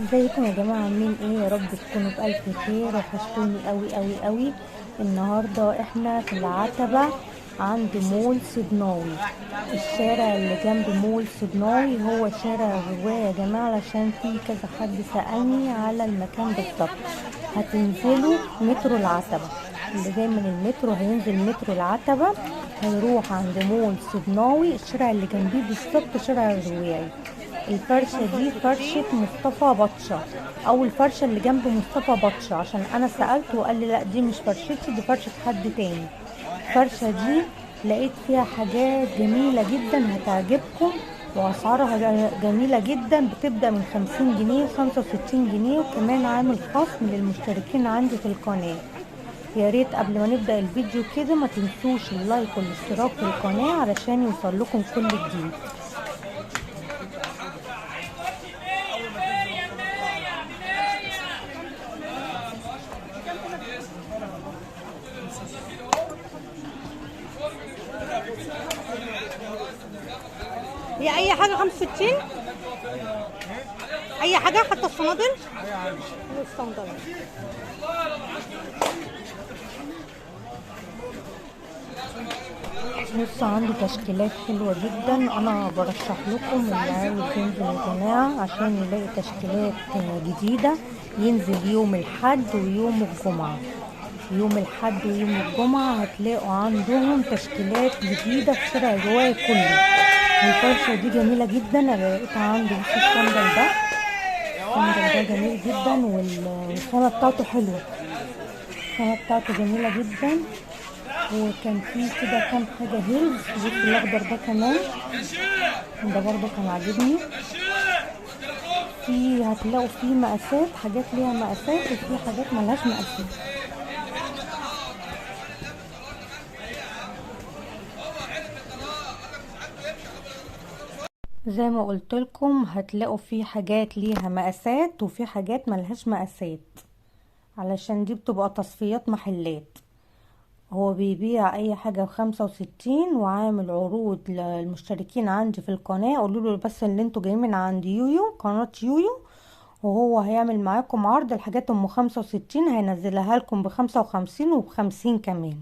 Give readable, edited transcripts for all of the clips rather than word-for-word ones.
ازيكم يا جماعه؟ عاملين ايه؟ يا رب تكونوا بألف خير. وحشتوني قوي قوي قوي. النهارده احنا في العتبه عند مول صدناوي. الشارع اللي جنب مول صدناوي هو شارع الرواية يا جماعه، علشان في كذا حد سألني على المكان بالظبط. هتنزلوا مترو العتبه، اللي جاي من المترو هينزل مترو العتبه، هيروح عند مول صدناوي. الشارع اللي جنبيه بالظبط شارع الرواية. الفرشة دي فرشة مصطفى بطشة، او الفرشة اللي جنب مصطفى بطشة، عشان انا سألته وقال لي لا دي مش فرشتي، دي فرشة حد تاني. الفرشة دي لقيت فيها حاجات جميلة جدا هتعجبكم، واسعارها جميلة جدا، بتبدأ من 50 جنيه و65 جنيه، وكمان عامل خصم للمشتركين عندي في القناة. يا ريت قبل ما نبدأ الفيديو كده ما تنسوش اللايك والاشتراك في القناة علشان يوصل لكم كل جديد. هي اي حاجه 65، اي حاجه حتى الصنادل. الصندل بص، عندي تشكيلات حلوة جدا، انا برشح لكم اللي عاوز ينزل يا جماعة عشان يلاقي تشكيلات جديدة. ينزل يوم الحد ويوم الجمعة. يوم الحد ويوم الجمعة هتلاقوا عندهم تشكيلات جديدة في شارع الرواية كله. والفرشة دي جميلة جدا، انا لقيتها عندي. بص الصندل ده، الصندل ده جميل جدا، والخامة بتاعته حلوة، الخامة بتاعته جميلة جدا. وكان في كده كام حاجة هيلز. بص الأخضر ده كمان، ده برضو كان عاجبني. في هتلاقوا في مقاسات، حاجات ليها مقاسات وفي حاجات ملهاش مقاسات. زي ما قلت لكم هتلاقوا في حاجات ليها مقاسات وفي حاجات ملهاش مقاسات، علشان دي بتبقى تصفيات محلات. هو بيبيع اي حاجة ب65، وعامل عروض للمشتركين عندي في القناة. قولوا له بس اللي انتوا جايين من عند يويو، قناة يويو، وهو هيعمل معاكم عرض. الحاجات ام 65 هينزلها لكم ب55 وب50 كمان.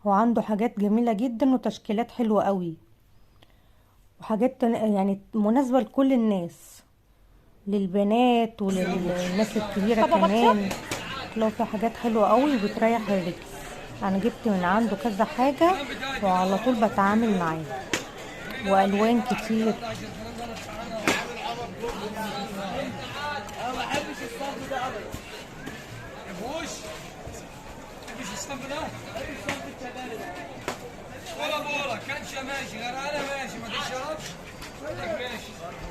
هو عنده حاجات جميلة جدا وتشكيلات حلوة قوي، وحاجات يعني مناسبة لكل الناس، للبنات وللناس الكبيرة كمان. لو في حاجات حلوة قوي وبتريح الرجل. انا جبت من عنده كذا حاجة وعلى طول بتعامل معاه، والوان كتير. ماشي غير انا ماشي ما تشربش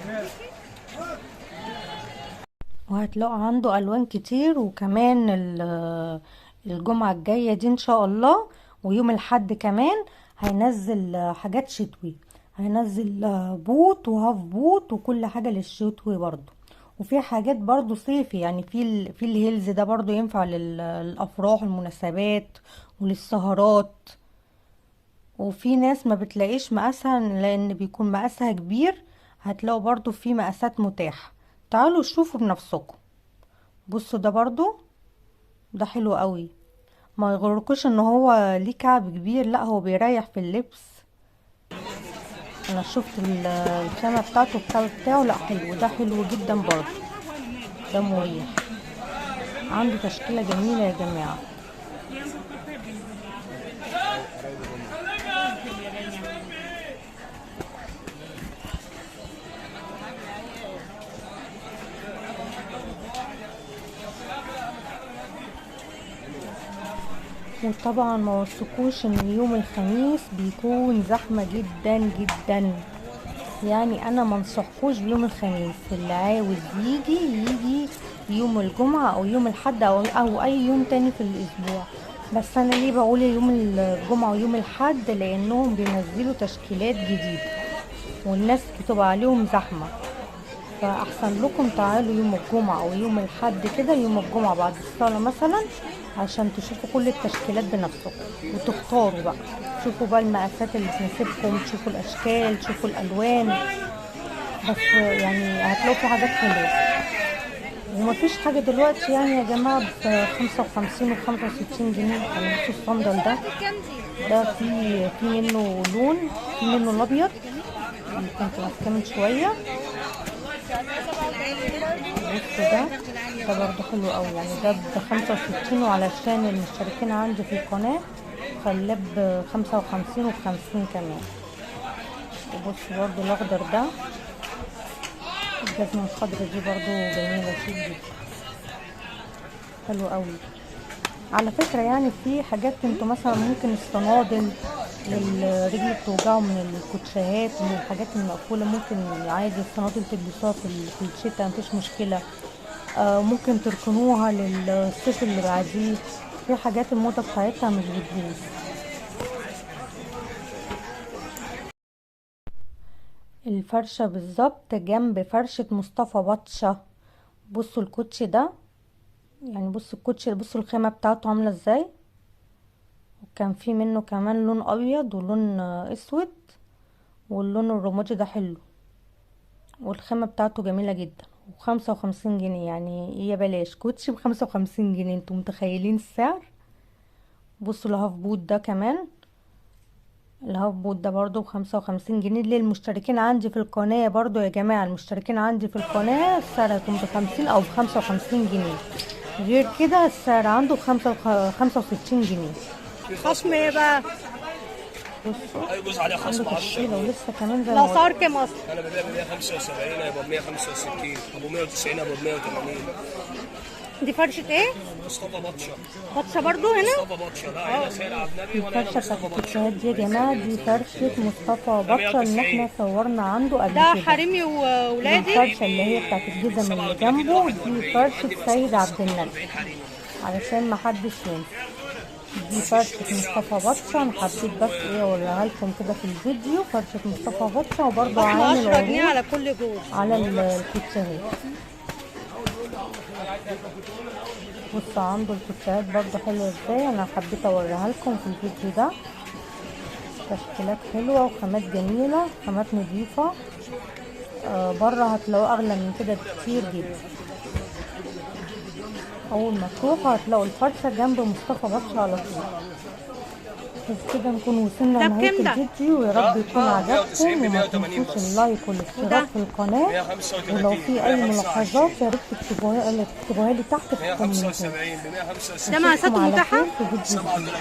ماشي. وهتلاقوا عنده الوان كتير، وكمان الجمعة الجاية دي ان شاء الله ويوم الحد كمان هينزل حاجات شتوي. هينزل بوت وهاف بوت وكل حاجة للشتوي برضو. وفي حاجات برضو صيفي، يعني في الهيلز ده برضو ينفع للافراح والمناسبات وللسهرات. وفي ناس ما بتلاقيش مقاسها لان بيكون مقاسها كبير، هتلاقوا برضو في مقاسات متاحة. تعالوا شوفوا بنفسكم. بصوا ده برضو، ده حلو قوي. ما يغركوش ان هو ليه كعب كبير، لا هو بيريح في اللبس. انا شفت الخامة بتاعته، الكعب بتاعه لا حلو، ده حلو جدا برضو، ده مريح. عنده تشكيلة جميلة يا جماعة. وطبعا ما وثقوش ان يوم الخميس بيكون زحمة جدا جدا، يعني انا منصحكوش بيوم الخميس. اللي عاوز يجي يوم الجمعة او يوم الحد او اي يوم تاني في الاسبوع. بس انا ليه بقول يوم الجمعة ويوم الحد؟ لانهم بينزلوا تشكيلات جديدة والناس بتبقى عليهم زحمة. فاحسن لكم تعالوا يوم الجمعة او يوم الحد كده، يوم الجمعة بعد الصلاة مثلا، عشان تشوفوا كل التشكيلات بنفسكم وتختاروا بقى. تشوفوا بقى المقاسات اللي تناسبكم، تشوفوا الاشكال، تشوفوا الالوان. بس يعني هتلاقوا في حاجات حلوه. ومفيش حاجة دلوقتي يعني يا جماعة ب55 و65 جنيه. يعني بصوا الصندل ده في منه لون، في منه الأبيض اللي كنت ماسكاه من شوية. بصوا ده برضه حلو قوي، يعني ده ب65، وعلشان المشتركين عندي في القناة خلاه ب55 و50 كمان. وبصوا برضه الأخضر ده، الجزمة الخضرا دي برضو جميلة شيك جدا، حلو قوي. على فكرة يعني في حاجات انتوا مثلا ممكن الصنادل للرجل بتوجعوا من الكوتشيهات، من الحاجات المقفولة، ممكن عادي الصنادل تلبسوها في الشتا مفيش مشكلة. ممكن تركنوها للصيف اللي بعديه. في حاجات الموضة بتاعتها مش بتبوظ. الفرشة بالظبط جنب فرشة مصطفى بطشة. بصوا الكوتشي ده، يعني بصوا الكوتشي، بصوا الخامة بتاعته عاملة ازاي. وكان في منه كمان لون ابيض ولون اسود، واللون الرمادي ده حلو، والخامة بتاعته جميلة جدا. و55 جنيه، يعني هي بلاش كوتشي ب55 جنيه، انتوا متخيلين السعر. بصوا الهاف بوت ده كمان، الهاف بوت ده برضو ب55 جنيه. للمشتركين عندي في القناة برضو يا جماعة، المشتركين عندي في القناة السعر هيكون ب50 او ب55 جنيه. غير كده السعر عنده ب65 جنيه. خصم ايه بقى؟ بصوا هيجوز عليه خصم عنده 10. تشكيلة ولسه كمان زي ما الاسعار كام اصلا؟ انا ببيع ب 175، هيبقى ب 165، ابو 190 ابو 180. دي فرشة ايه؟ مصطفى بطشه. بطشة برضو هنا؟ مصطفى بطشه، لا هنا سيد عبد النبي وانا هنا الفرشة مصطفى بتاعت بطشه. الكوتشيهات دي يا جماعة، دي فرشة مصطفى بطشة اللي احنا صورنا عنده قبل ده كده. حريمي وولادي. الفرشة اللي هي بتاعت الجزم اللي جنبه دي فرشة سيد عبد النبي، علشان محدش ينسى. دي فرشة مصطفى بطشة. انا حبيت بس ايه اوريها لكم كده في الفيديو، فرشة مصطفى بطشة. وبرضه خصم عامل 10 جنيه عروض على كل جوز. على الكوتشيهات. بصوا عنده الكوتشيهات برضه حلوة ازاي، انا حبيت اوريها لكم في الفيديو ده. تشكيلات حلوة وخامات جميلة، خامات نظيفة. بره هتلاقوا اغلى من كده بكتير جدا. اول ما تروحوا هتلاقوا الفرشة جنب مصطفى بطشة على طول. وبكده نكون وصلنا ده لنهاية بكام ده؟ الفيديو، ويا رب يكون عجبكم. وما 180 تنسوش بس. اللايك والاشتراك في القناة. 135 ولو في اي ملاحظات يا ريت تكتبوها لي تحت في الكومنتات. 175 ب 165. ده مقاساته على متاحة؟ خير في فيديو جديد.